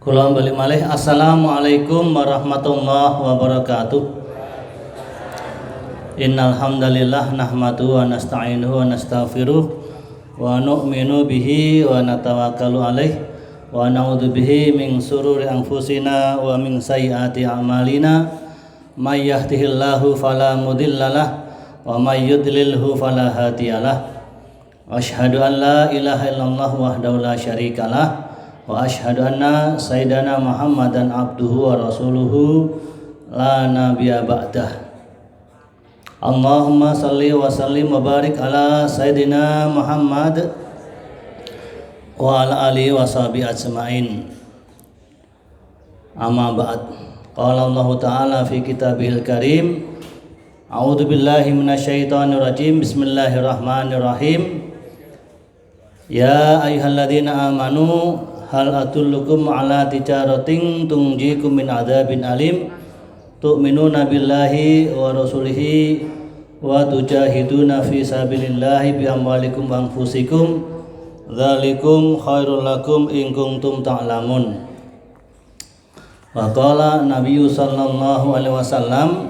Kula bali malih. Assalamualaikum warahmatullahi wabarakatuh. Innal hamdalillah nahmaduhu wa nasta'inuhu wa nastaghfiruh wa nu'minu bihi wa natawakkalu alaih wa na'udzu bihi min sururi anfusina wa min sayyiati a'malina may yahdihillahu fala mudhillalah wa may yudlilhu fala hadiyalah. Asyhadu an la ilaha illallah wahdahu la syarikalah wa asyhadu anna sayyidana Muhammadan abduhu wa rasuluhu la nabiyya ba'dah. Allahumma salli wa sallim wa barik ala sayyidina Muhammad wa ala alihi wa sahbihi ajma'in. Amma ba'd. Qala Allah Ta'ala fi kitabihil karim. A'udzu billahi minasyaitonir rajim. Bismillahirrahmanirrahim. Ya ayyuhalladzina amanu hal atullukum ala tijaratin tunjikum min adzabin alim tu'minuna billahi wa rasulihi wa tujahiduna fi sabilillahi bi amwalikum wa anfusikum dzalikum khairul lakum in kuntum ta'lamun. Wa qala Nabi sallallahu alaihi wasallam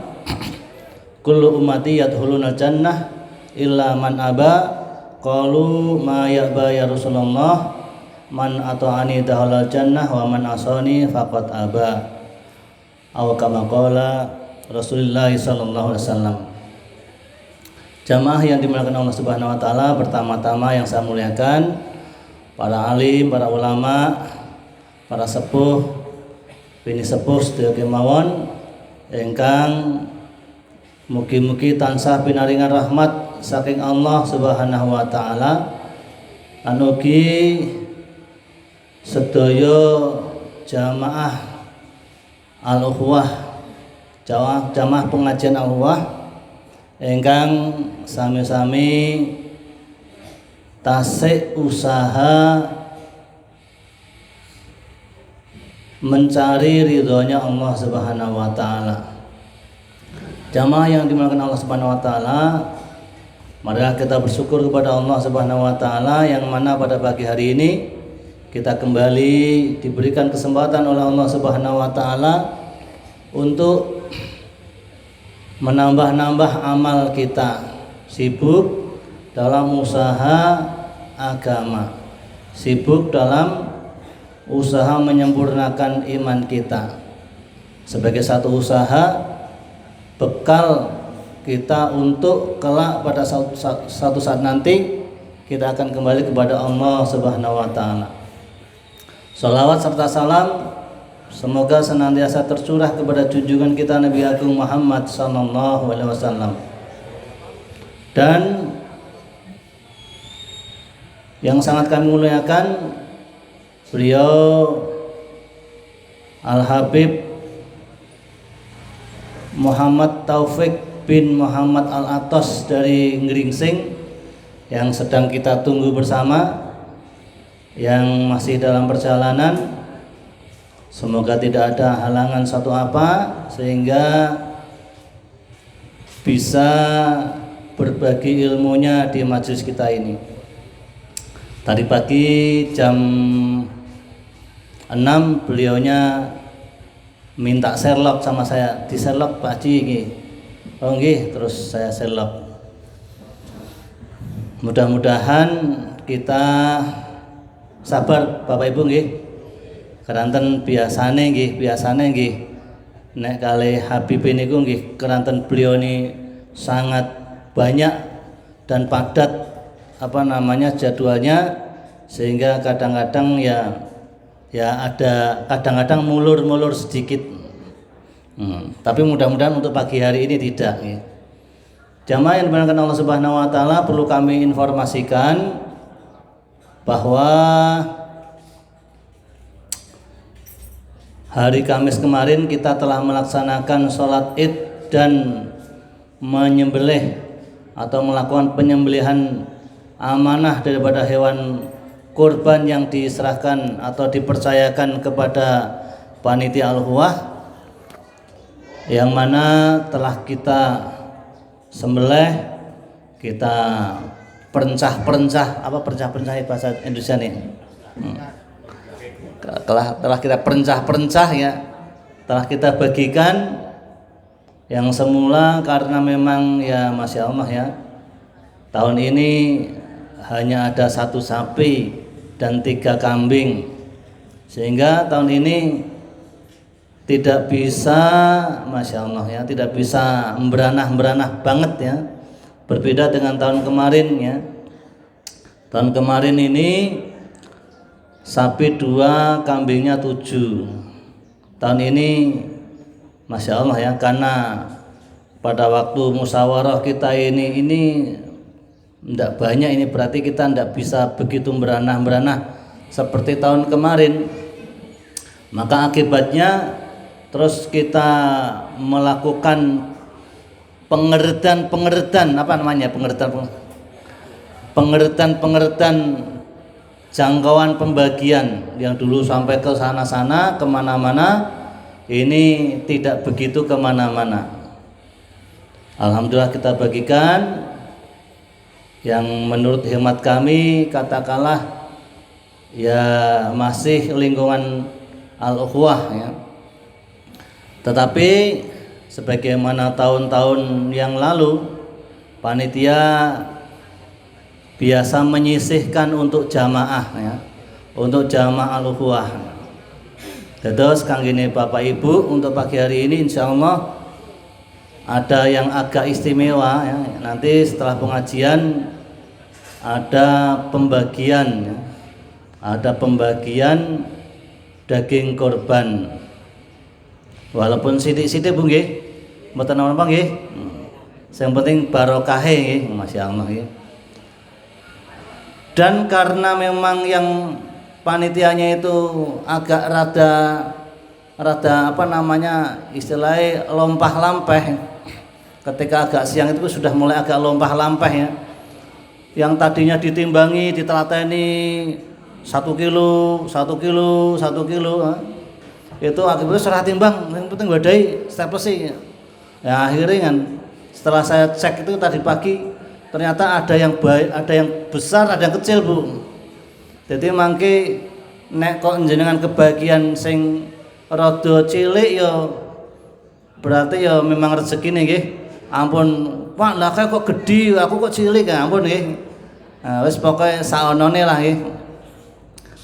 kullu ummati yadkhuluna jannah illa man aba qalu ma ya'ba ya Rasulullah man ata'ani dakhala jannah wa man asani faqad aba aw kama qala Rasulullah sallallahu alaihi wasallam. Jamaah yang dimuliakan Allah Subhanahu wa taala, pertama-tama yang saya muliakan para alim, para ulama, para sepuh, bini sepuh sedaya kemawon ingkang mugi-mugi tansah pinaringan rahmat saking Allah Subhanahu wa taala lan ugi sedaya jamaah al-ukhwah, jamaah pengajian al-ukhwah ingkang sami-sami tasik usaha mencari ridhonya Allah Subhanahu wa taala. Jamaah yang dimuliakan Allah Subhanahu wa taala, marilah kita bersyukur kepada Allah Subhanahu wa taala yang mana pada pagi hari ini kita kembali diberikan kesempatan oleh Allah Subhanahu wa taala untuk menambah-nambah amal kita, sibuk dalam usaha agama, sibuk dalam usaha menyempurnakan iman kita. Sebagai satu usaha bekal kita untuk kelak pada satu saat nanti kita akan kembali kepada Allah Subhanahu wa taala. Salawat serta salam semoga senantiasa tercurah kepada junjungan kita Nabi Agung Muhammad sallallahu alaihi wasallam. Dan yang sangat kami muliakan beliau Al-Habib Muhammad Taufik bin Muhammad Al-Atos dari Ngringsing yang sedang kita tunggu bersama, yang masih dalam perjalanan. Semoga tidak ada halangan satu apa sehingga bisa berbagi ilmunya di majelis kita ini. Tadi pagi jam 6 beliaunya minta Sherlock sama saya, di Sherlock Pak Haji ini. Oh nggih, terus saya Sherlock. Mudah-mudahan kita sabar Bapak Ibu nggih. Keranten biasane nggih nek kalih Habib niku nggih keranten beliau ini sangat banyak dan padat jadwalnya, sehingga kadang-kadang ya ada kadang-kadang mulur sedikit. Tapi mudah-mudahan untuk pagi hari ini tidak nggih. Jamaah yang dimuliakan Allah Subhanahu wa taala, perlu kami informasikan bahwa hari Kamis kemarin kita telah melaksanakan sholat Id dan menyembelih atau melakukan penyembelihan amanah daripada hewan kurban yang diserahkan atau dipercayakan kepada panitia al-Ukhwah, yang mana telah kita sembelih, kita perencah bahasa Indonesia nih. telah kita perencah ya, telah kita bagikan. Yang semula karena memang ya Masya Allah ya, tahun ini hanya ada 1 sapi dan 3 kambing, sehingga tahun ini tidak bisa, Masya Allah ya, tidak bisa beranah banget ya, berbeda dengan tahun kemarin ya. Tahun kemarin ini sapi 2, kambingnya 7. Tahun ini Masya Allah ya, karena pada waktu musyawarah kita ini tidak banyak, ini berarti kita tidak bisa begitu beranah seperti tahun kemarin. Maka akibatnya terus kita melakukan pengertian apa namanya, pengertian jangkauan pembagian yang dulu sampai ke sana kemana-mana, ini tidak begitu kemana-mana. Alhamdulillah kita bagikan yang menurut hemat kami katakanlah ya masih lingkungan al-ukhuwah ya. Tetapi sebagaimana tahun-tahun yang lalu, panitia biasa menyisihkan untuk jamaah ya, untuk jamaah al-ukhuwah. Terus kang gini Bapak Ibu, untuk pagi hari ini insya Allah ada yang agak istimewa ya. Nanti setelah pengajian ada pembagian ya. Ada pembagian daging korban. Walaupun sidik-sidik Bu nggih, mboten napa nggih. Yang penting barokahe nggih, Masya Allah nggih. Dan karena memang yang panitianya itu agak rada apa namanya, istilahnya lompah-lampeh. Ketika agak siang itu sudah mulai agak lompah-lampeh ya. Yang tadinya ditimbangi, ditelateni 1 kilo, itu akibatnya serah timbang, yang penting wadai staples sih. Ya akhirnya kan setelah saya cek itu tadi pagi, ternyata ada yang baik, ada yang besar, ada yang kecil Bu. Jadi mangke nek kok jenengan kebagian sing rada cilik ya berarti ya memang rezeki nih nggih. Ampun, Pak, lah kok gede, aku kok cilik ya, ampun nggih. Nah, wis pokoke saonone lah nggih.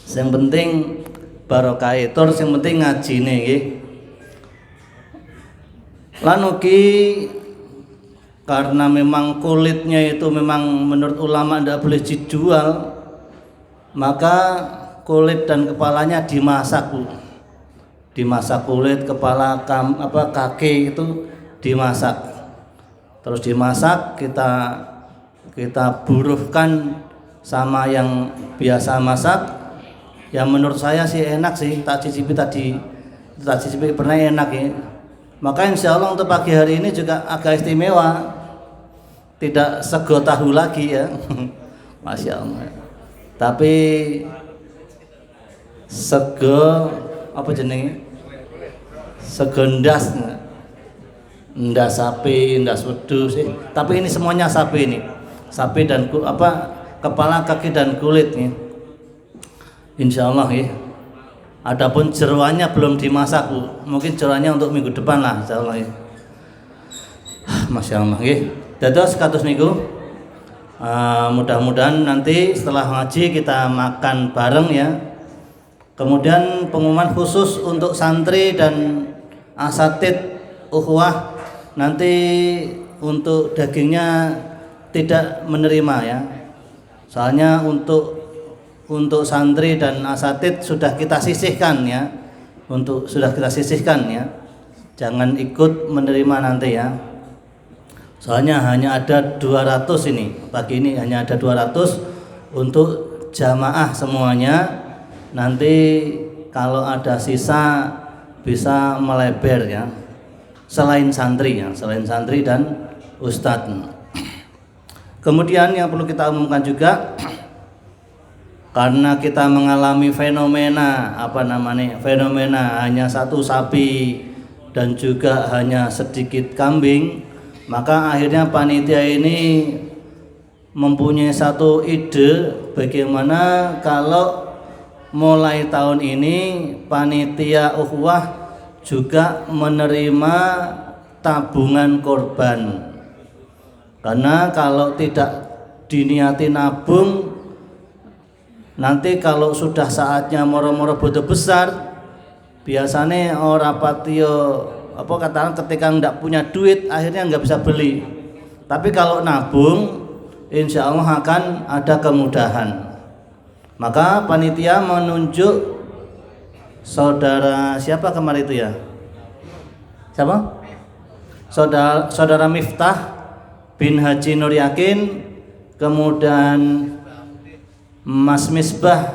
Sing penting barokah tur, sing penting ngajine nggih. Lan ugi karena memang kulitnya itu memang menurut ulama tidak boleh dijual, maka kulit dan kepalanya dimasak Bu. Dimasak kulit, kepala, kaki itu dimasak. Terus dimasak, kita buruhkan sama yang biasa masak. Yang menurut saya sih enak sih, tak cicipi pernah enak ya. Maka insya Allah untuk pagi hari ini juga agak istimewa, tidak sego tahu lagi ya. Masya Allah. Tapi sego apa jenenge? Sego ndas sapi, ndas wedhus sih. Tapi ini semuanya sapi ini. Sapi dan kepala, kaki dan kulit nih. Insya Allah ya. Adapun jeroannya belum dimasak Bu. Mungkin jeroannya untuk minggu depan lah insya Allah ya. Masya Allah ya. Dados kados niku. Mudah-mudahan nanti setelah ngaji kita makan bareng ya. Kemudian pengumuman khusus untuk santri dan asatid ukhuwah, nanti untuk dagingnya tidak menerima ya. Soalnya untuk santri dan asatid sudah kita sisihkan ya. Sudah kita sisihkan ya. Jangan ikut menerima nanti ya. Soalnya hanya ada 200 ini. Pagi ini hanya ada 200 untuk jamaah semuanya. Nanti kalau ada sisa bisa melebar ya. Selain santri dan ustadz. Kemudian yang perlu kita umumkan juga, karena kita mengalami fenomena hanya 1 sapi dan juga hanya sedikit kambing, maka akhirnya panitia ini mempunyai satu ide bagaimana kalau mulai tahun ini panitia ukhuwah juga menerima tabungan korban. Karena kalau tidak diniati nabung, nanti kalau sudah saatnya moro-moro bodo besar, biasanya orang patio katakan ketika nggak punya duit akhirnya nggak bisa beli. Tapi kalau nabung, insya Allah akan ada kemudahan. Maka panitia menunjuk saudara siapa kemarin itu ya? Siapa? Saudara Miftah bin Haji Nur Yakin, kemudian Mas Misbah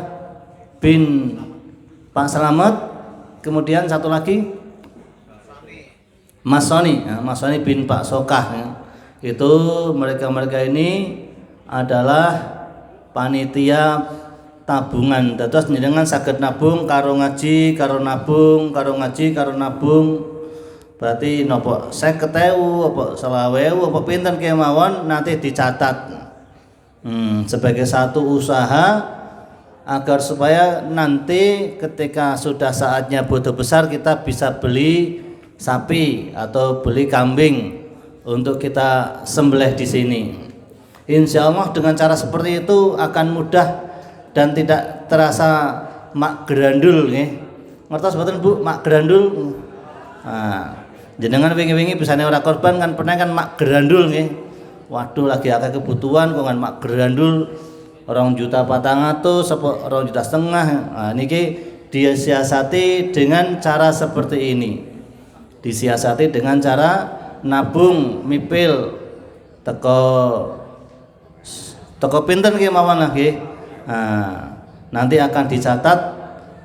bin Pak Slamet, kemudian satu lagi Mas Soni bin Pak Sokah ya. Itu mereka ini adalah panitia tabungan. Terus dengan saged nabung karo ngaji, karo nabung, karo ngaji, karo nabung. Berarti nopo 50.000 apa 20.000 apa pinten kemawon nanti dicatat sebagai satu usaha agar supaya nanti ketika sudah saatnya bodo besar kita bisa beli sapi atau beli kambing untuk kita sembelih di sini. Insya Allah dengan cara seperti itu akan mudah dan tidak terasa mak gerandul nggih. Ngertos mboten Bu, mak gerandul? Nah, jenengan wingi-wingi bisane ora korban kan pernah kan mak gerandul nggih. Waduh lagi akeh kebutuhan kok kan mak gerandul 2.400.000 apa 2,5 juta. Nah, niki disiasati dengan cara seperti ini. Disiasati dengan cara nabung mipil teko pinten nggih mawon nggih. Nah, nanti akan dicatat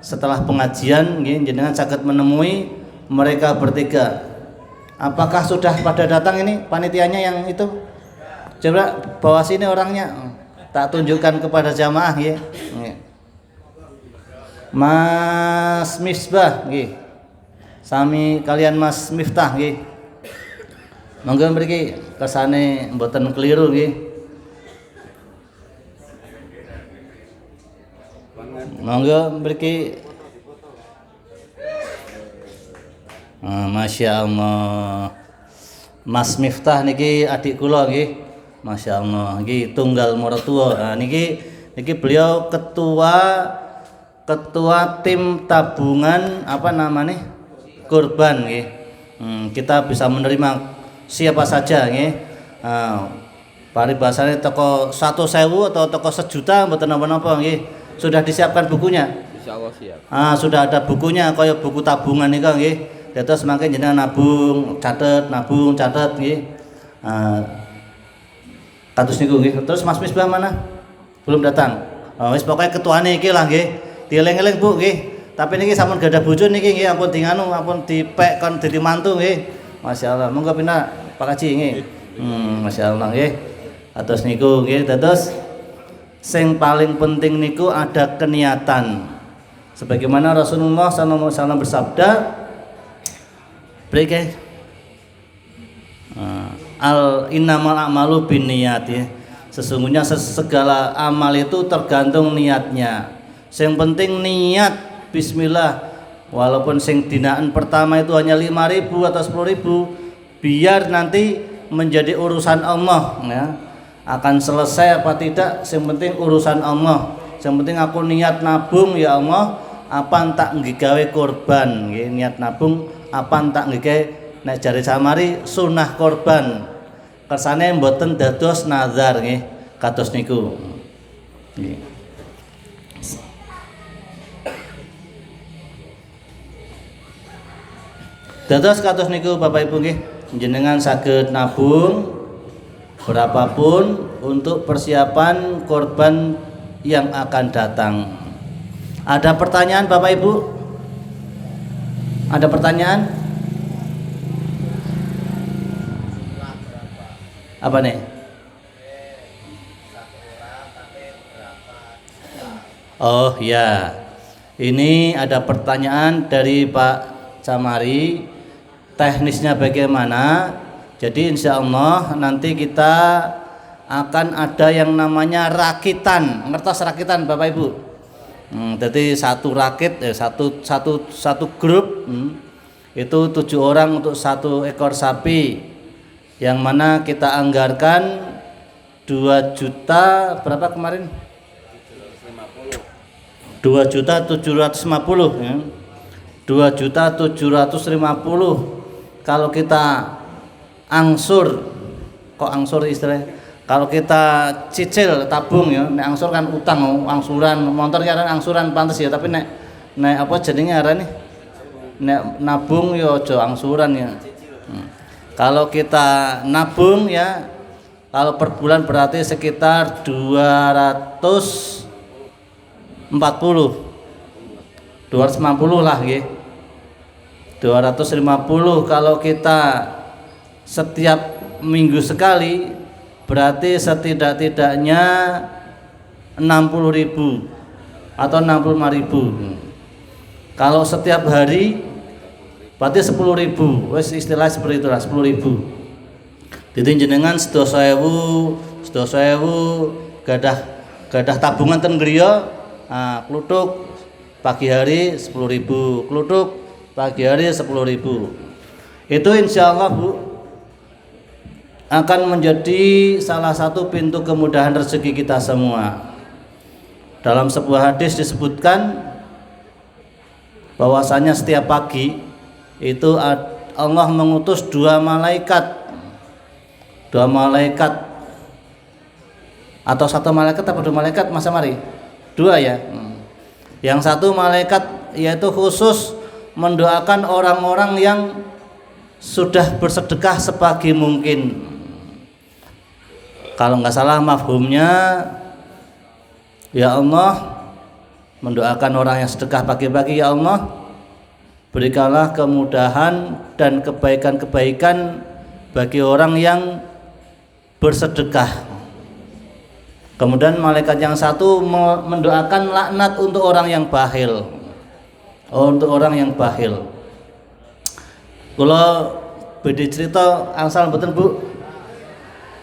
setelah pengajian nggih jenengan saged menemui mereka bertiga. Apakah sudah pada datang ini panitianya yang itu? Coba bawa sini orangnya. Tak tunjukkan kepada jamaah nggih. Mas Misbah nggih. Sami kalian Mas Miftah nggih. Monggo mriki kersane mboten keliru nggih. Monggo mriki. Masya Allah. Mas Miftah niki adik kula nggih. Masya Allah niki tunggal mertua. Nah, niki beliau ketua tim tabungan apa namanya? Kurban nggih. Kita bisa menerima siapa saja nggih. Paribasane toko 1.000 atau toko 1 juta mboten napa-napa nggih. Sudah disiapkan bukunya? Insyaallah siap. Sudah ada bukunya kaya buku tabungan niku nggih. Terus mangke jenengan nabung catet nggih. Kados niku nggih. Terus Mas Misbah mana? Belum datang. Wis pokoke ketuane iki lah nggih. Dieling-eling Bu nggih. Tapi niki sampun gadah bojo niki nggih ampun dinganu ampun dipek kon dadi mantu nggih. Masyaallah. Monggo pindah Pak Haji nggih. Masyaallah nggih. Atus niku nggih dados sing paling penting niku ada keniatan. Sebagaimana Rasulullah sallallahu alaihi wasallam bersabda, "Breke innamal a'malu binniyat ya. Sesungguhnya segala amal itu tergantung niatnya. Yang penting niat bismillah. Walaupun sing dinaan pertama itu hanya 5.000 atau 10.000, biar nanti menjadi urusan Allah ya. Akan selesai apa tidak, yang penting urusan Allah. Yang penting aku niat nabung ya Allah, apa tak nggawe korban nggih, niat nabung apa tak nggawe nek jare samari sunah korban. Kersane mboten dados nazar nggih, kados niku. Nggih. Dados kados niku Bapak Ibu nggih, jenengan saged nabung berapapun untuk persiapan korban yang akan datang. Ada pertanyaan Bapak Ibu? Ada pertanyaan? Apa nih? Oh ya, ini ada pertanyaan dari Pak Camari. Teknisnya bagaimana? Jadi insya Allah nanti kita akan ada yang namanya rakitan. Ngertos rakitan Bapak Ibu? Jadi satu rakit, satu grup itu 7 orang untuk 1 ekor sapi, yang mana kita anggarkan 2 juta berapa kemarin? 2.750.000 ya. 2.750.000 kalau kita angsur, kok angsur istilahnya, kalau kita cicil tabung ya, nek angsur kan utang, angsuran motor kan angsuran pantes ya, tapi nek apa jenenge arane, nek nabung ya aja angsuran ya. Kalau kita nabung ya, kalau per bulan berarti sekitar 250 lah nggih. 250 kalau kita setiap minggu sekali berarti setidak-tidaknya 60.000 atau 65.000. Kalau setiap hari berarti 10.000. Wes istilah seperti itulah, 10.000. Dadi jenengan sedasa ewu gadah tabungan ten griya, kluthuk pagi hari 10.000, kluthuk pagi hari 10.000. Itu insyaallah Bu akan menjadi salah satu pintu kemudahan rezeki kita semua. Dalam sebuah hadis disebutkan bahwasanya setiap pagi itu Allah mengutus 2 malaikat atau 1 malaikat atau 2 malaikat Mas Amari? 2 ya. Yang 1 malaikat yaitu khusus mendoakan orang-orang yang sudah bersedekah sepagi mungkin. Kalau nggak salah mafhumnya, ya Allah mendoakan orang yang sedekah pagi-pagi, ya Allah berikanlah kemudahan dan kebaikan-kebaikan bagi orang yang bersedekah. Kemudian malaikat yang 1 mendoakan laknat untuk orang yang bakhil. Kula beda cerita angsal mboten Bu,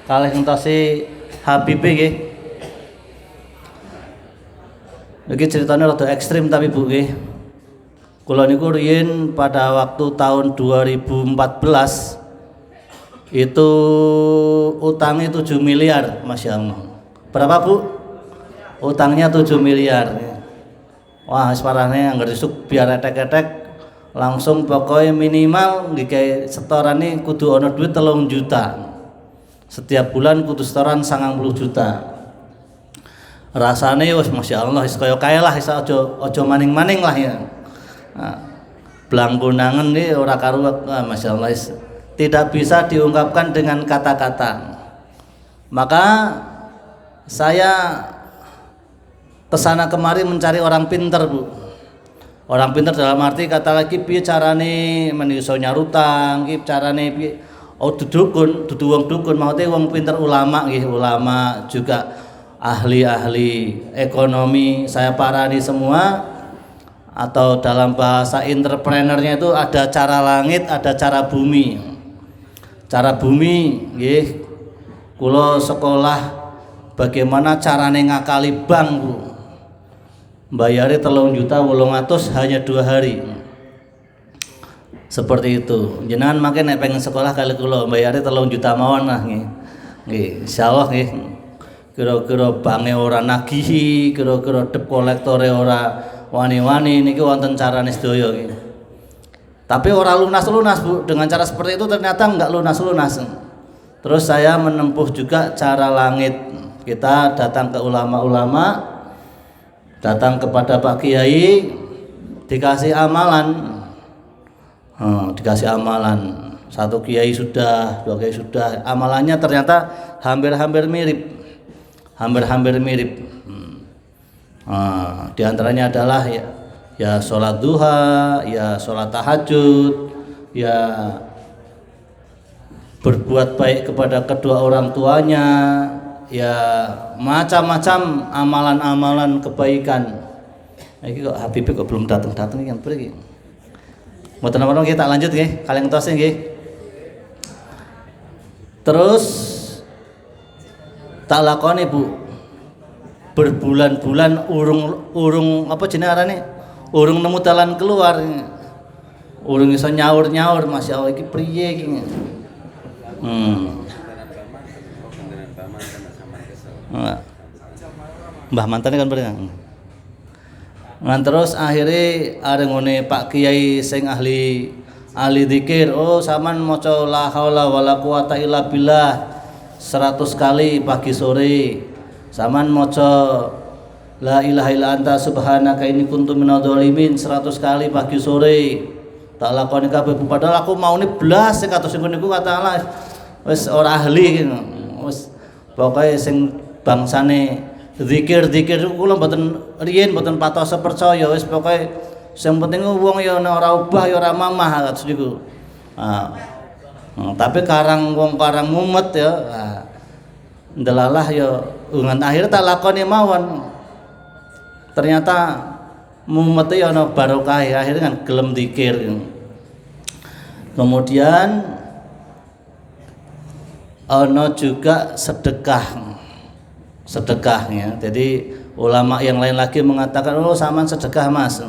kalih ngentasi Habib nggih. Niki ceritanya rada ekstrim tapi Bu nggih. Kula niku riyen pada waktu tahun 2014 itu utangnya 7 miliar, Masya Allah. Berapa Bu? Utangnya 7 miliar. Wah, separahnya anggar isuk biar etek-etek langsung pokoknya minimal nggih setorane kudu ana duit 3 juta. Setiap bulan kudu setoran 90 juta. Rasane wis Masya Allah wis kaya kae lah, iso aja maning-maning lah ya. Blangkunangan nih ora karuwet, Masya Allah tidak bisa diungkapkan dengan kata-kata. Maka saya kesana kemari mencari orang pintar Bu. Orang pintar dalam arti kata lagi piye carane menungso nyarutang, piye carane piye dudu wong dukun, maksudnya wong pintar, ulama nggih, ulama juga ahli-ahli ekonomi saya parani semua. Atau dalam bahasa entrepreneurnya itu ada cara langit, ada cara bumi. Cara bumi nggih, kula sekolah bagaimana carane ngakali bank Bu. Bayari 3.800.000 hanya 2 hari. Seperti itu. Jenengan makin nek pengen sekolah kali kula bayari 3 juta mawon lah nggih. Nggih, insyaallah nggih. Kira-kira bange ora nagihi, kira-kira debt kolektore ora wani-wani niki wonten carane sedaya nggih. Tapi ora lunas-lunas Bu. Dengan cara seperti itu ternyata enggak lunas-lunas. Terus saya menempuh juga cara langit. Kita datang ke ulama-ulama, datang kepada Pak Kiai, dikasih amalan. Dikasih amalan. 1 kiai sudah, 2 kiai sudah. Amalannya ternyata hampir-hampir mirip. Hampir-hampir mirip. Di antaranya adalah ya sholat duha, ya sholat tahajud, ya berbuat baik kepada kedua orang tuanya, ya macam-macam amalan-amalan kebaikan. Iki kok Habib kok belum datang-datang iki kan pergi. Mboten napa kita lanjut nggih, kalih ngentos nggih. Terus tak lakoni Bu. berbulan-bulan urung apa jenenge arane? Urung nemu dalan keluar. Urung iso nyaur-nyaur, masyaallah iki priye iki. Mbah mantan kan bareng. Nah terus akhirnya ada ngene Pak Kiai sing ahli zikir, oh saman maca la haula wala quwata illa billah 100 kali pagi sore. Saman maca la ilaha illa anta subhanaka inni kuntu minadz dzalimin 100 kali pagi sore. Tak lakoni kabeh padahal aku maune blas sing kados niku kata Allah wis ora ahli gitu. Wis pokoke sing bangsane zikir kula mboten riyen mboten patos percaya wis pokoke sing penting wong ya ora ubah ya ora mamah kados niku. Tapi karang wong karang mumet ya ndelalah ya ngan akhir tak lakoni mawon. Ternyata mumete ya ana barokah akhirnya kan gelem zikir. Kemudian ana juga sedekahnya. Jadi ulama yang lain lagi mengatakan, oh saman sedekah mas,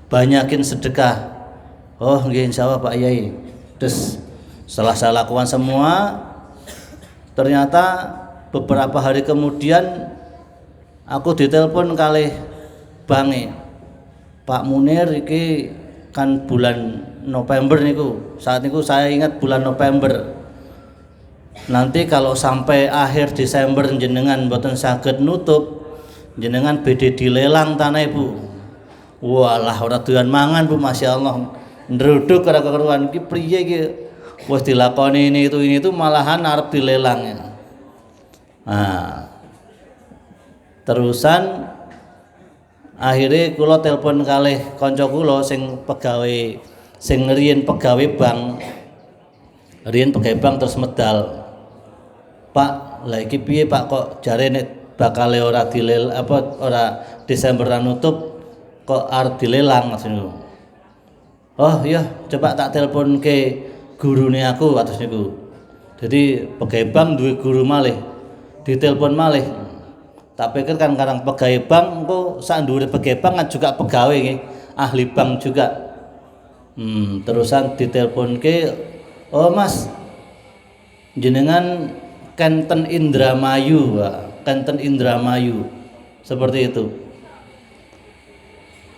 banyakin sedekah. Oh nggih insyaallah Pak Yai. Terus setelah saya lakukan semua, ternyata beberapa hari kemudian aku ditelepon kali bange, Pak Munir iki kan bulan November niku. Saat niku saya ingat bulan November. Nanti kalau sampai akhir Desember jenengan mboten saged nutup, jenengan badhe dilelang tanah Ibu. Walah ora doyan mangan Bu, masyaallah. Ndruduk ora keruan iki priye iki. Wis dilakoni ini itu malahan arep dilelang ya. Terusan akhirnya kula telepon kalih kanca kula sing pegawai sing riyen pegawai bank terus medal. Pak, lah iki piye Pak kok jare nek bakal ora ora Desemberan nutup kok arep dilelang Mas niku. Oh iya, coba tak telepon ke gurune aku atus niku. Jadi pegawai bank duwe guru malih. Ditelepon malih. Tak pikir kan karang pegawai bank engko sak ndure pegawai bank kan juga pegawai nggih, ahli bank juga. Terusan ditelepon ke, oh Mas, jenengan Kenten Indramayu, Kenten Indramayu, seperti itu.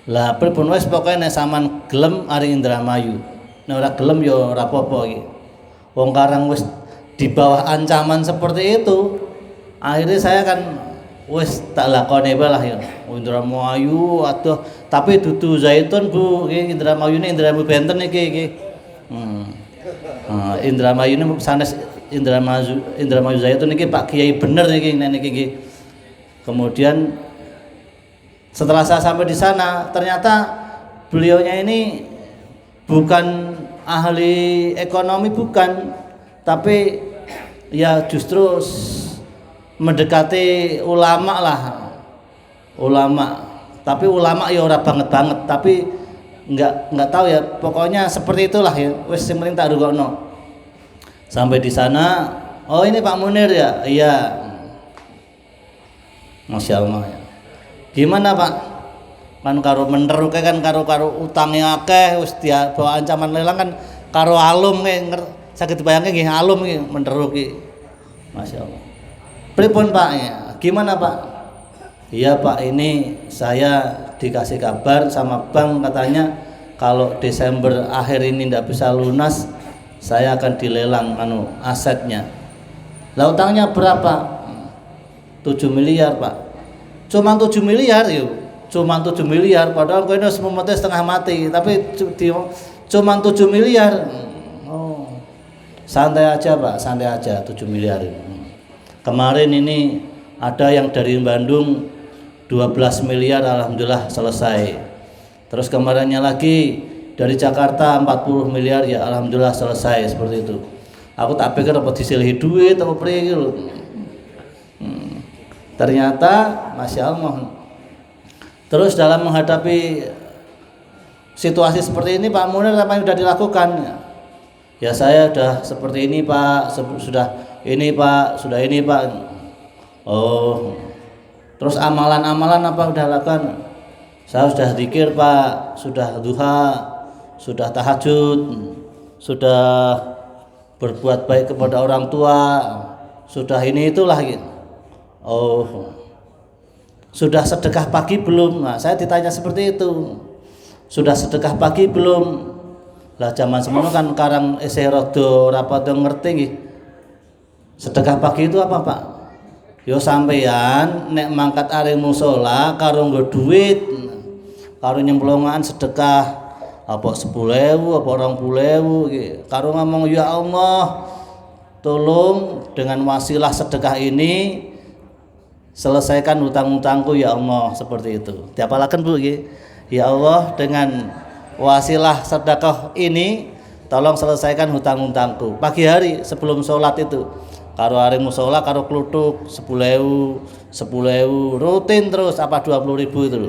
Lah pripun wis pokoke nek sampean gelem ari Indramayu. Nek ora gelem ya ora apa-apa iki. Wong karang wis di bawah ancaman seperti itu. Akhirnya saya kan wis tak lakoni bae lah ya. Indramayu aduh, tapi dudu zaitun Bu, nggih Indramayu ini Indramayu benten iki. Indramayu ini sanes Indramayu zaitun iki Pak Kiai bener iki niki. Kemudian setelah saya sampai di sana, ternyata beliaunya ini bukan ahli ekonomi bukan, tapi ya justru mendekati ulama lah, tapi ulama ya ora banget, tapi nggak tahu ya, pokoknya seperti itulah ya. Wes yang penting tak rugokno. Sampai di sana, oh ini Pak Munir ya, iya, masya Allah ya. Gimana Pak? Kan karo meneruke kan karo utangnya akeh, wis dia bawa ancaman lelang kan karo alum sakit bayangke nggih alum iki meneruk iki. Masya Allah. Pripun Pak ya? Gimana Pak? Iya Pak, ini saya dikasih kabar sama bank katanya kalau Desember akhir ini tidak bisa lunas, saya akan dilelang asetnya. Lah utangnya berapa? 7 miliar Pak. Cuma 7 miliar yuk. Cuma 7 miliar padahal kowe wis mumete setengah mati, tapi cuma 7 miliar. Oh. Santai aja Pak, santai aja 7 miliar. Kemarin ini ada yang dari Bandung 12 miliar alhamdulillah selesai. Terus kemarinnya lagi dari Jakarta 40 miliar ya alhamdulillah selesai, seperti itu. Aku tak pikir apa disilihi duit apa priye iki lho. Ternyata masya Allah. Terus dalam menghadapi situasi seperti ini Pak Munir apa yang sudah dilakukan? Ya saya sudah seperti ini Pak, sudah ini Pak. Oh, Terus amalan-amalan apa udah lakukan? Saya sudah zikir Pak, sudah duha, sudah tahajud, sudah berbuat baik kepada orang tua, sudah ini itulah gitu. Oh, sudah sedekah pagi belum? Nah, saya ditanya seperti itu. Sudah sedekah pagi belum? Lah zaman semono kan karang isih rada ora padha ngerti nggih. Sedekah pagi itu apa, Pak? Yo sampeyan nek mangkat areng musala karo nggo duit, karo nyemplongan sedekah apa 10.000 apa 20.000 iki. Karo ngomong ya Allah, tolong dengan wasilah sedekah ini selesaikan hutang-hutangku ya Allah, seperti itu. Diapalaken Bu iki. Ya Allah, dengan wasilah sedekah ini tolong selesaikan hutang-hutangku. Pagi hari sebelum sholat itu karo areng musala karo kluthuk 10.000 rutin terus apa 20.000 itu lho.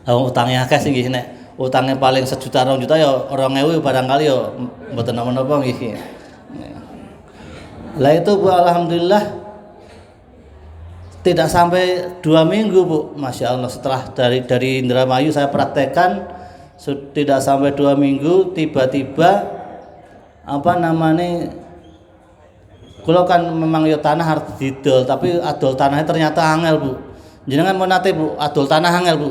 Utangnya akeh sih nggih, nek utangnya paling 1 juta 2 juta ya 2.000 barangkali ya mboten napa-napa nggih. Lah itu Bu, alhamdulillah tidak sampai 2 minggu Bu, Masya Allah, setelah dari Indramayu saya praktekkan, tidak sampai 2 minggu tiba-tiba apa namanya, kalau kan memang yo tanah harus didol, tapi adol tanahnya ternyata angel Bu. Jenengan mau nate Bu, adol tanah angel Bu.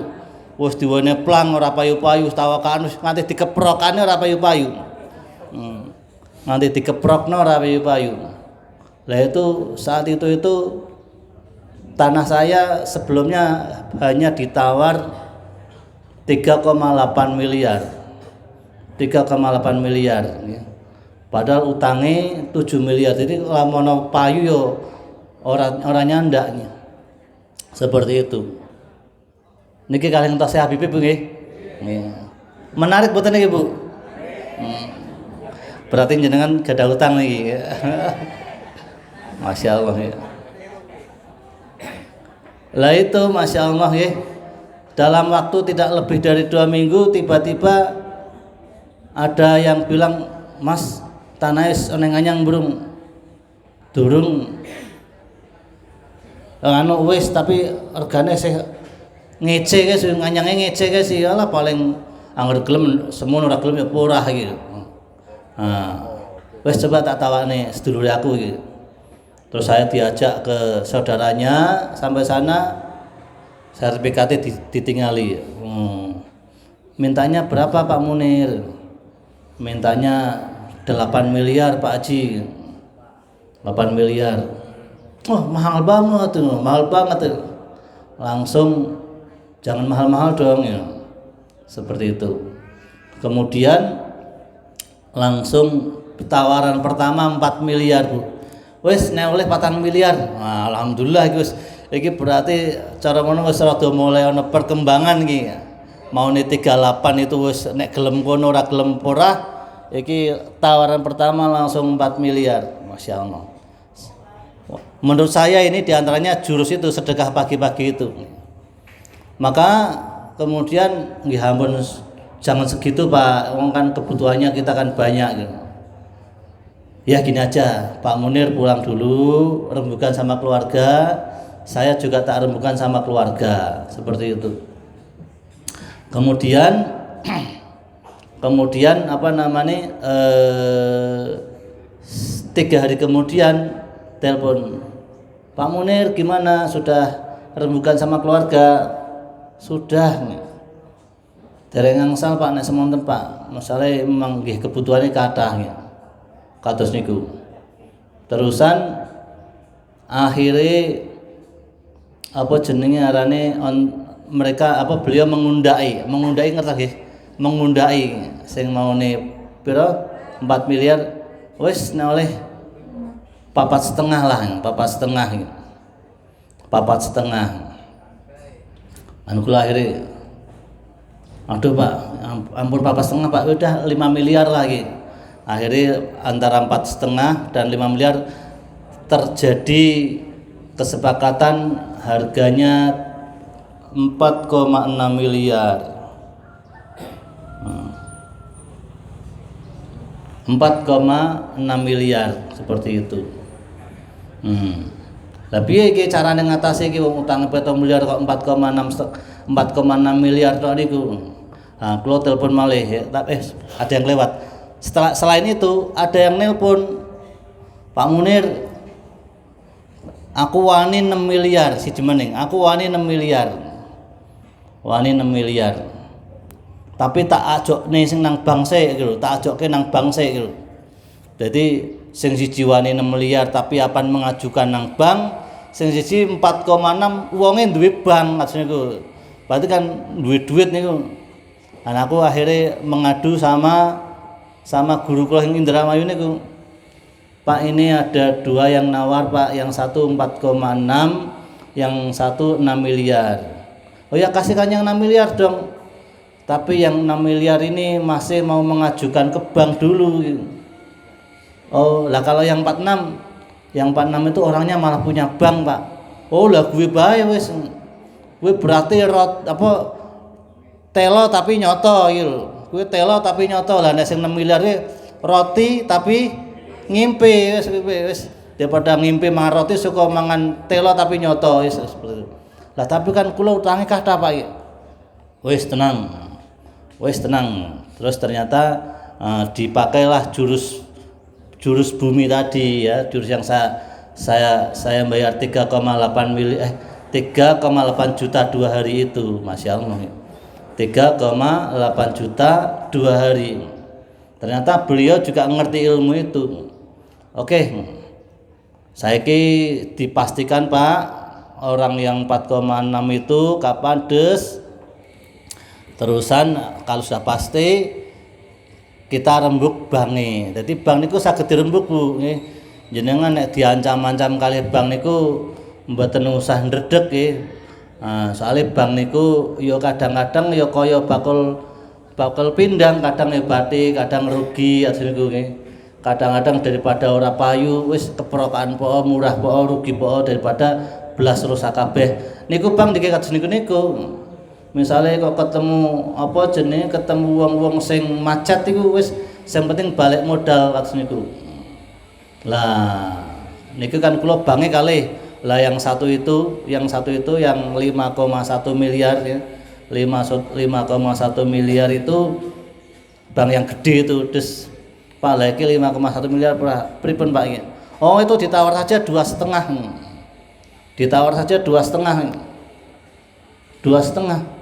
Wis diwene plang ora payu-payu, tawakan wis nganti dikeprokane ora payu-payu. Nganti dikeprokno ora payu-payu. Lah itu saat itu tanah saya sebelumnya hanya ditawar 3,8 miliar. 3,8 miliar ya. Padahal utangnya 7 miliar. Jadi lamono payu yo orang nyandaknya. Seperti itu. Niki kalih entos Habib Bu nggih. Menarik boten niki Bu? Berarti jenengan gadah utang niki. Masya Allah ya. Lah itu Masya Allah ya. Dalam waktu tidak lebih dari 2 minggu tiba-tiba ada yang bilang, Mas, tanah es oneng anyang durung anu wis tapi regane sih ngece guys, nganyange ngece guys, iyalah paling angger gelem semono ora gelem ya porah iki. Wis coba tak tawane sedulure aku iki. Terus saya diajak ke saudaranya, sampai sana sertifikatnya ditingali. Mintanya berapa Pak Munir? Mintanya 8 miliar Pak Haji. 8 miliar. Oh, mahal banget tuh, mahal banget tuh. Langsung jangan mahal-mahal dong ya. Seperti itu. Kemudian langsung tawaran pertama 4 miliar Bu. Wis nek oleh 4 miliar. Nah, alhamdulillah iki wis iki berarti cara ngono wis rada mulai ana perkembangan iki. Maune 38 itu wis nek gelem kono ora gelem ora. Iki tawaran pertama langsung 4 miliar. Masya Allah. Menurut saya ini diantaranya jurus itu, sedekah pagi-pagi itu. Maka kemudian nggih ampun, jangan segitu Pak, wong kan kebutuhannya kita kan banyak gitu. Ya gini aja, Pak Munir pulang dulu, rembukan sama keluarga, saya juga tak rembukan sama keluarga, seperti itu. Kemudian apa namanya, 3 hari kemudian telepon, Pak Munir gimana, sudah rembukan sama keluarga? Sudah. Dereng ngangsal Pak nek semonten Pak, masalahnya memang nggih kebutuhannya kathah ya. Kados niku. Terusan akhirnya apa jenenge arane mereka apa beliau mengundai ngerti nggih? Mengundai sing maune pira 4 miliar wis nek oleh 4,5 lah, 4,5. 4,5. Anu kula akhirnya, aduh Pak, ampun 4,5 Pak, udah 5 miliar lagi. Akhirnya antara 4,5 dan 5 miliar terjadi kesepakatan harganya 4,6 miliar. 4,6 miliar seperti itu. Lah piye iki carane ngatasi iki wong utang 7 miliar kok 4,6 miliar tok niku. Nah, kula telepon malih ada yang lewat. Selain itu ada yang nelpon, Pak Munir, aku wani 6 miliar siji meneng. Aku wani 6 miliar. Wani 6 miliar. Tapi tak ajokne sing nang bank sik iki lho, tak ajokke nang bank sik iki lho. Dadi sing siji wani 6 miliar tapi apan mengajukan nang bank, sing siji 4,6 wonge duwe bank maksudnya niku. Berarti kan duwe duit niku. Anakku akhirnya mengadu sama guru kula yang Indramayu niku. Pak, ini ada 2 yang nawar Pak, yang satu 4,6, yang satu 6 miliar. Oh ya kasihkan yang 6 miliar dong. Tapi yang 6 miliar ini masih mau mengajukan ke bank dulu. Oh lah kalau yang 46 itu orangnya malah punya bank Pak. Oh lah gue bae wis. Gue berarti telo tapi nyoto gitu. Gue telo tapi nyoto lah nek sing 6 miliar roti tapi ngimpi wis daripada ngimpi mangan roti suka mangan telo tapi nyoto wis seperti itu. Lah tapi kan kula utange kathah Pak ya. Wis tenang. Terus ternyata dipakailah jurus bumi tadi ya, jurus yang saya bayar 3,8 juta 2 hari itu, Masya Allah. 3,8 juta 2 hari. Ternyata beliau juga ngerti ilmu itu. Oke. Saiki dipastikan Pak, orang yang 4,6 itu kapan des. Terusan kalau sudah pasti kita rembuk bange. Jadi bank niku saged dirembuk Bu nggih. Jenengan nek diancam-ancam kali bank niku mboten usah ndredeg nggih. Soalnya bank niku ya kadang-kadang ya kaya bakul pindang, kadang hebati, kadang rugi aja niku nggih. Kadang-kadang daripada ora payu wis keprokan po murah po rugi po daripada belas rusak kabeh. Niku bank niki kados niku. Misalnya kok ketemu ketemu wong-wong sing macet iku wis sing penting balik modal kados niku. Lah niku kan kula bange kalih. Lah yang satu itu yang 5,1 miliar ya. 5,1 miliar itu bank yang gede itu des Pak lagi 5,1 miliar pripun Pak ya. Oh itu ditawar saja 2,5. Ditawar saja 2,5. 2,5.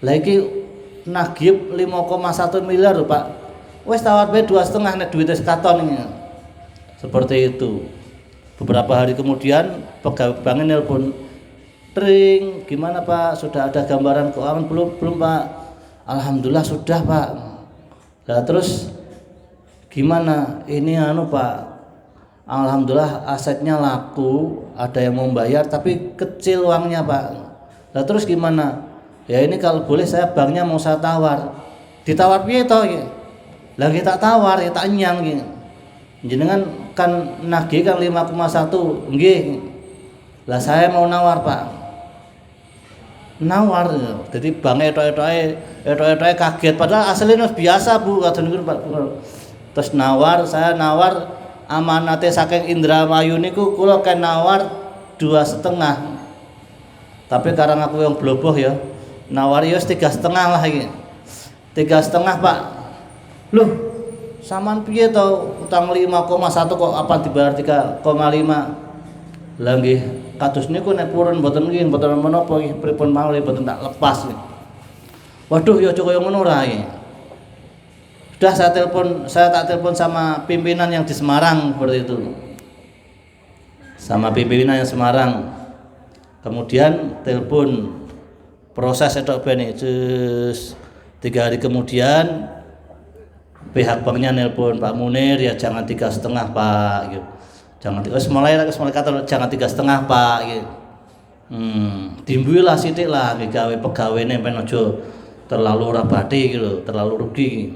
Lagi nagih 5,1 miliar lho Pak. Wes tawar bae 2,5 nek duit wis katon ini. Seperti itu. Beberapa hari kemudian pegawai bank nelpon, "Tring, gimana Pak? Sudah ada gambaran keuangan belum Pak?" "Alhamdulillah sudah Pak." Lah terus gimana? "Ini Pak. Alhamdulillah asetnya laku, ada yang mau bayar tapi kecil uangnya Pak." "Lah terus gimana?" "Ya ini kalau boleh saya banknya mau saya tawar." "Ditawar piye to iki?" "Lah kita tawar ya tak nyang iki." "Jenengan kan nagih kan 5,1." "Nggih." "Lah saya mau nawar Pak." Nawar. Jadi bank etok-etoke kaget padahal aslinya biasa Bu kadang niku Pak. Terus saya nawar amanate saking Indramayu niku kula kan nawar 2,5. Tapi karena aku yang bloboh ya nawari wis 3,5 lah iki. 3,5 Pak. Loh, sampean piye to utang 5,1 kok apa dibayar 3,5? Lah nggih, kados niku nek purun mboten nggih mboten menapa nggih pripun malih mboten tak lepas. Waduh ya aja kaya ngono ra iki. Sudah saya tak telepon sama pimpinan yang di Semarang seperti itu. Sama pimpinan yang Semarang. Kemudian telepon proses etok bene 3 hari kemudian pihak banknya nelpon, "Pak Munir ya jangan 3,5 Pak gitu. Jangan mulai kata jangan 3,5 Pak gitu. Dimbuilah sithik lah gawe pegawene ben aja terlalu rabati gitu, terlalu rugi.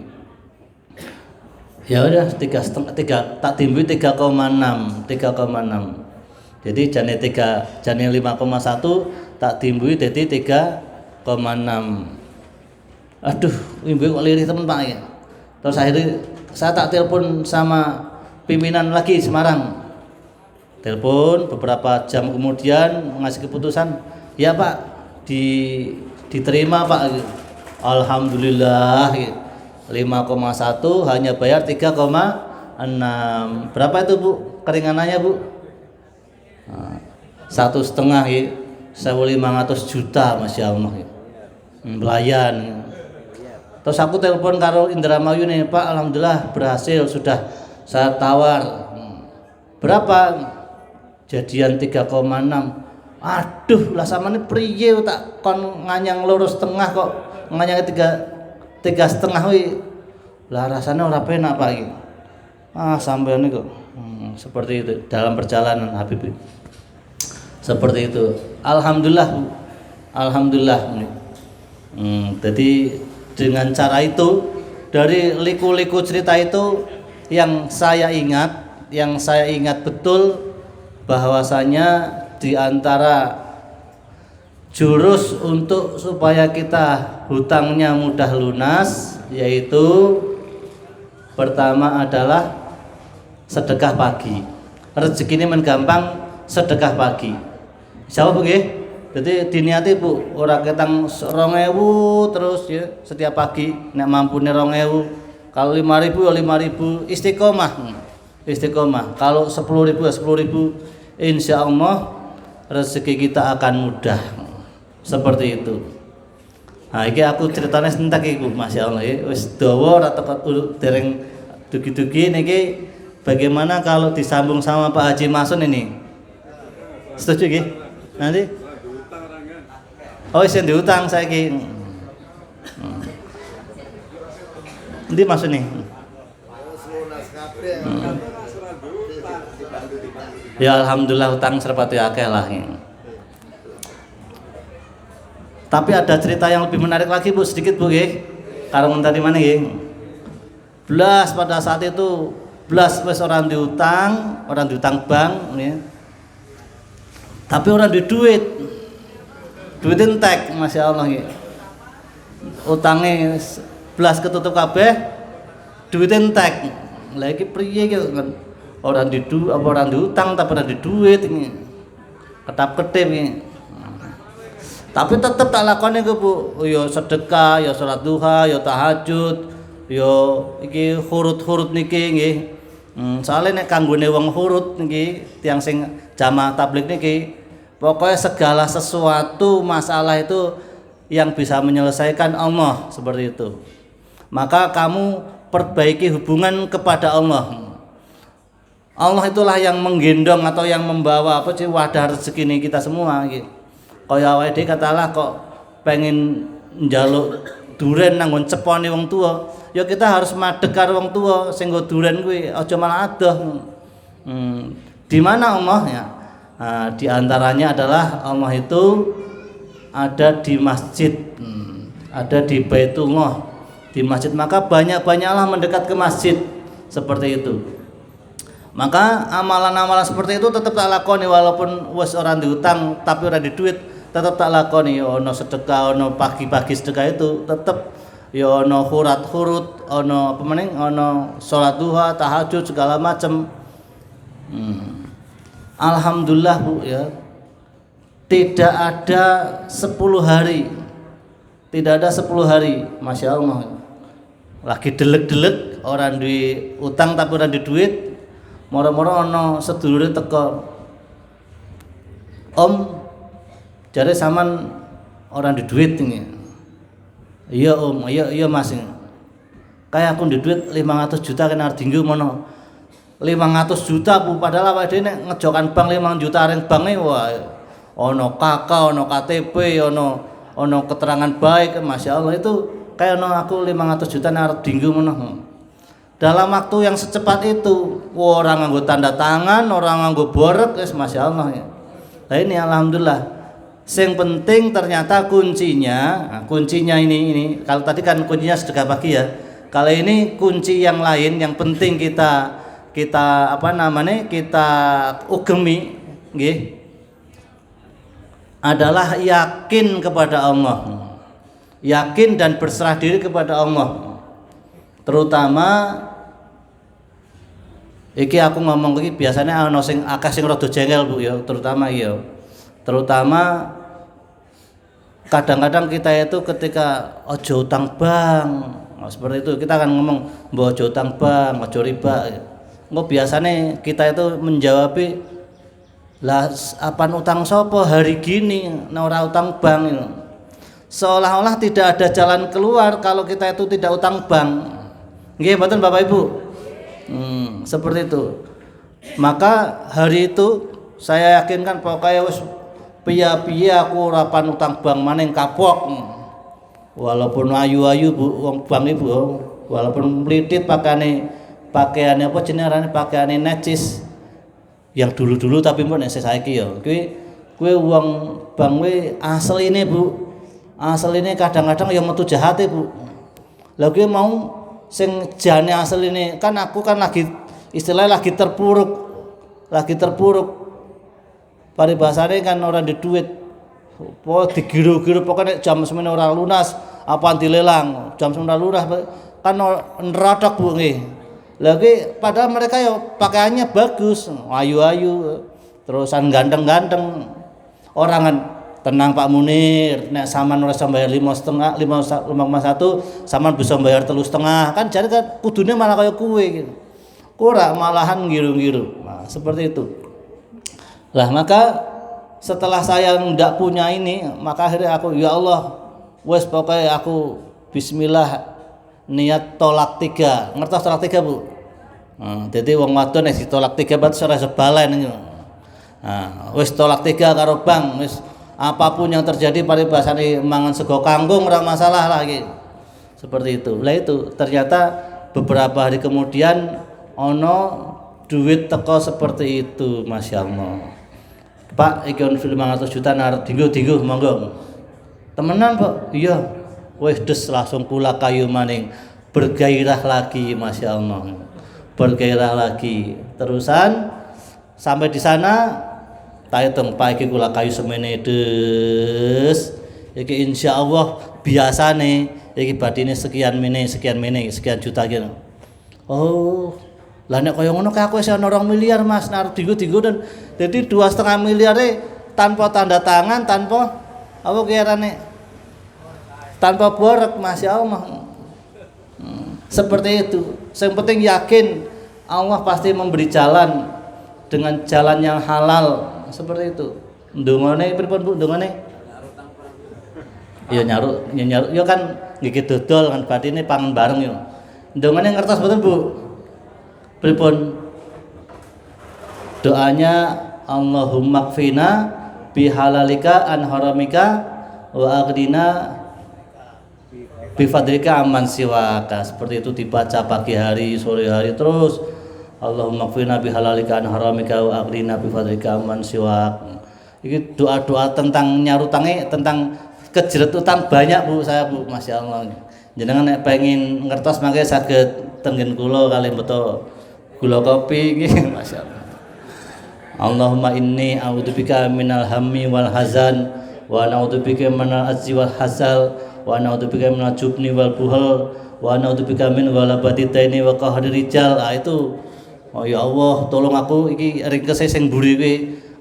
Ya udah 3,5 tak timbui 3,6. Jadi jane 5,1 tak timbui dadi 3,6. Aduh, ibu kok lirih temen Pak ya. Terus akhirnya saya tak telepon sama pimpinan lagi Semarang. telepon beberapa jam kemudian ngasih keputusan, ya Pak, diterima Pak. Alhamdulillah, 5,1 hanya bayar 3,6. Berapa itu Bu keringanannya Bu? 1,5 ya, 1.500 juta, Masya Allah ya. Pelayan. Terus aku telepon karo Indramayu nih, Pak, alhamdulillah berhasil, sudah saya tawar. Berapa? Jadian 3,6. Aduh, lah samane priye tak kon nganyang 2,5 kok nganyang 3,5 wi. Lah rasanya ora penak Pak iki. Sampean niku seperti itu dalam perjalanan Habib. Seperti itu. Alhamdulillah Bu. Alhamdulillah. Jadi dengan cara itu, dari liku-liku cerita itu yang saya ingat betul bahwasanya di antara jurus untuk supaya kita hutangnya mudah lunas, yaitu pertama adalah sedekah pagi. Rezeki ini gampang sedekah pagi. Jawab Bu nggih. Jadi diniati Bu, ora ketang 2.000 terus ya setiap pagi, nek mampune 2.000. Kalau 5.000 ya 5.000, istiqomah. Istiqomah. Kalau 10.000 ya 10.000, insyaallah rezeki kita akan mudah. Seperti itu. Nah, iki aku ceritanya entek iki Bu, masyaallah ya. Wis dawa ora teko dereng dugi-dugi niki. Bagaimana kalau disambung sama Pak Haji Masun ini? Setuju nggih? Nanti isin diutang saiki. Endi maksud nih? Ya alhamdulillah utang serpati akeh lah. Tapi ada cerita yang lebih menarik lagi Bu, sedikit Bu nggih. Karung tadi mana nggih? Blas pada saat itu blas wis orang diutang bank nggih. Tapi orang di duit entek, Masya Allah ya. Utangnya belas ketutup kabeh, duit entek. Lagi priye gitu kan. Orang diutang tapi orang di duit ini. Ketap-ketip ini. Tapi tetap tak lakoni ke Bu. Ya sedekah, ya salat duha, ya tahajud, ya iki hurut-hurut niki nggih. Soalnya nek kanggone wong hurut niki tiyang sing jamaah tabligh niki, pokoknya segala sesuatu masalah itu yang bisa menyelesaikan Allah, seperti itu. Maka kamu perbaiki hubungan kepada Allah. Allah itulah yang menggendong atau yang membawa wadah rezeki ini kita semua. Kaya awake dhewe katalah kok pengen njaluk duren nanggon cepone wong tua, ya kita harus madeg karo wong tua sing nggo duren kuwi, aja malah adoh. Di mana Allah ya? Nah, di antaranya adalah Allah itu ada di masjid, ada di Baitullah, di masjid. Maka banyak-banyaklah mendekat ke masjid, seperti itu. Maka amalan-amalan seperti itu tetap tak lakoni, walaupun wis orang diutang tapi ora di duit, tetap tak lakoni. Ono sedekah, ono pagi-pagi sedekah itu tetap ya ono hurut, ono apa meneh, ono salat duha, tahajud segala macam. Alhamdulillah Bu ya, tidak ada 10 hari, Masya Allah. Lagi delek-delek orang di utang tapi orang di duit, moro-moro ono sedulure teko, Om, jare sampean orang di duit ini. Iya Om, iya Mas. Kayak aku di duit 500 juta kena dinggo mono. 500 juta Bu, padahal awake dhewe nek ngejokan bank 5 juta ring banke wah ono KK, ono KTP, ono keterangan baik, Masya Allah. Itu kayak ono aku 500 juta nek dinggo ngono. Dalam waktu yang secepat itu, orang nganggo tanda tangan, orang nganggo borek, wis Masya Allah ya. Nah ini alhamdulillah. Yang penting ternyata kuncinya ini kalau tadi kan kuncinya sedekah pagi ya. Kalau ini kunci yang lain yang penting kita ugemi nggih, adalah yakin kepada Allah. Yakin dan berserah diri kepada Allah. Terutama Iki aku ngomong iki biasanya ana sing akeh sing rada jengkel Bu ya, terutama ya. Terutama kadang-kadang kita itu ketika ojo utang bank, nah, seperti itu kita akan ngomong mbok ojo utang bank, ojo riba. Engko biasanya kita itu menjawab lah apaan utang sopo hari gini ora utang bank itu. Seolah-olah tidak ada jalan keluar kalau kita itu tidak utang bank. Nggih mboten Bapak Ibu? Seperti itu. Maka hari itu saya yakinkan pokoknya wis piye-piye aku ora pan utang bank maning kapok. Walaupun ayu-ayu Bu wong bank Ibu, walaupun mlitit pakaiane apa jenenge pakaiane necis yang dulu-dulu tapi mbok nek saiki ya. Kuwi wong bank kuwi asline Bu. Asline kadang-kadang ya metu jahate Bu. Lah kuwi mau sing jane asline kan aku kan lagi istilahnya lagi terpuruk. Paribasane kan ora di duit. Po digiru-giru pokoknya jam semene ora lunas, apaan dilelang. Jam semene lunas kan nerotok Bu nggih. Lah kuwi padahal mereka ya pakaiannya bagus, ayu-ayu, terusan ganteng-ganteng. Orang kan tenang Pak Munir, nek sampean ora iso bayar 5,5, 5,1, sampean bisa bayar 3,5. Kan jadi kan kudune malah kaya kowe gitu. Ora malahan ngiru-ngiru. Nah, seperti itu. Lah maka setelah saya ndak punya ini, maka akhirnya aku ya Allah, wes pokoknya aku bismillah niat tolak 3. Ngertos tolak 3 Bu? Jadi wong wadon nek ditolak 3 berarti ora sebalen iki. Wis tolak 3 karo bank, wis apapun yang terjadi paribasane mangan sego kangkung ora masalah lagi. Seperti itu. Lah itu ternyata beberapa hari kemudian ono duit teko seperti itu, Masya Allah. Pak, iki on 500 juta nar dinggo monggo. Temenan, Pak? Iya. Wis des langsung kula kayu maning. Bergairah lagi, Masya Allah. Bergairah lagi. Terusan sampai di sana tak hitung Pak iki kula kayu semene des. Iki insyaallah biasane iki badine sekian juta gitu. Oh, lah nek kaya ngono aku wis ana 2 miliar Mas, nek dinggo dan dadi 2,5 miliar tanpa tanda tangan, tanpa apa kirane tanpa borok, Masya Allah. Seperti itu. Yang penting yakin Allah pasti memberi jalan dengan jalan yang halal. Seperti itu. Ndongane pripun Bu ndongane? Ya nyaruk ya kan nggih dodol kan batine pangan bareng yo. Ndongane ngertos mboten Bu? Pripun? Doanya Allahumma kfina bihalalika an haramika wa aghdina bifadlika amman siwaka. Seperti itu dibaca pagi hari, sore hari terus. Allahumma kfina bihalalika an haramika wa aghdina bifadlika amman siwak. Iki doa-doa tentang nyarutange, tentang kejeret utang banyak Bu saya Bu, Masya Allah. Jenengan nek pengen ngertos mangke saged tenggen kula kalih beto gula kopi nggih, Masya Allah. Allahumma inni a'udzubika minal hammi wal hazan wa na'udzubika minal azzi wal hasal wa na'udzubika minal jubni wal buhal wa na'udzubika min ghalabati daini wa qahri rijal. Itu oh ya Allah, tolong aku iki ringkese sing mburi kuwi,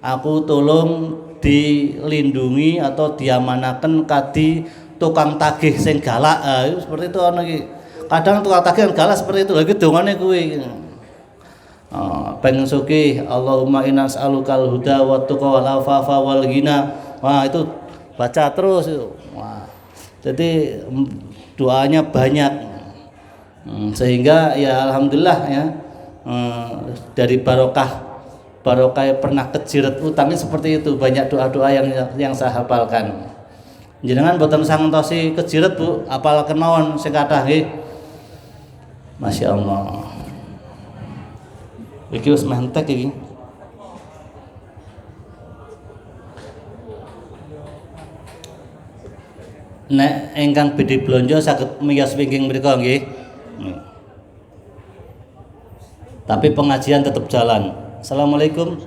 aku tolong dilindungi atau diamanaken kadi tukang tagih sing galak. Seperti itu ana iki. Kadang tukang tagih galak seperti itu lagi dongane kuwi. Pengen sugih, Allahumma inna nas'alukal huda wat tuqa wal afafa wal ghina. Wah, itu baca terus itu. Wah. Jadi doanya banyak. Sehingga ya alhamdulillah ya. Dari barokah pernah kejeret utangnya seperti itu, banyak doa-doa yang saya hafalkan. Jenengan boten sangentosi kejeret Bu, apal kemawon sing kathah nggih. Masya Allah. Iki wis mentek iki. Nek ingkang badhe blanja saged miyos wingking mriku nggih. Tapi pengajian tetap jalan. Assalamualaikum.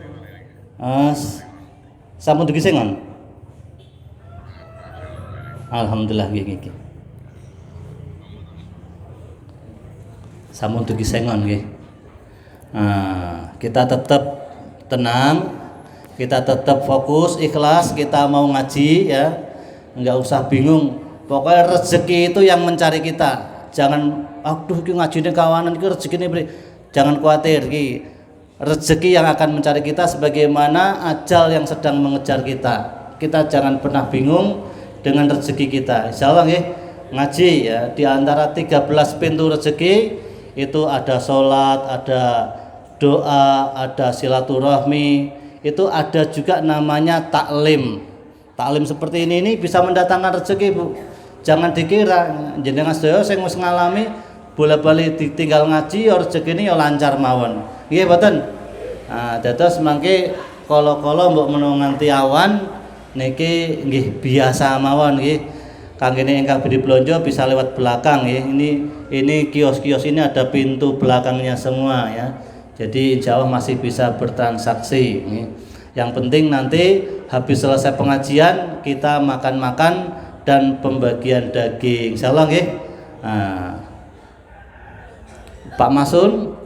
Sampun dugi sengon. Alhamdulillah nggih. Sampun dugi sengon nggih. Nah, kita tetap tenang, kita tetap fokus, ikhlas, kita mau ngaji ya, nggak usah bingung. Pokoknya rezeki itu yang mencari kita. Jangan, aduh ki ngajine kawanan ki rezekine beri. Jangan khawatir ki. Rezeki yang akan mencari kita sebagaimana ajal yang sedang mengejar kita. Kita jangan pernah bingung dengan rezeki kita. Insyaallah nggih, ngaji ya, di antara 13 pintu rezeki itu ada sholat, ada doa, ada silaturahmi, itu ada juga namanya taklim. Taklim seperti ini bisa mendatangkan rezeki, Bu. Jangan dikira jenengan sedaya sing wis ngalami bola-bali ditinggal ngaji ya rezekine ya lancar mawon. Nggih mboten? Nah, dados mangke kala-kala mbok menawa nganti awan niki nggih biasa mawon nggih. Kanggene ingkang badhe blonjo bisa lewat belakang ya. Ini kios-kios ini ada pintu belakangnya semua ya. Jadi insya Allah masih bisa bertransaksi. Yang penting nanti habis selesai pengajian kita makan-makan dan pembagian daging. Insya Allah nggih. Nah, Pak Masun.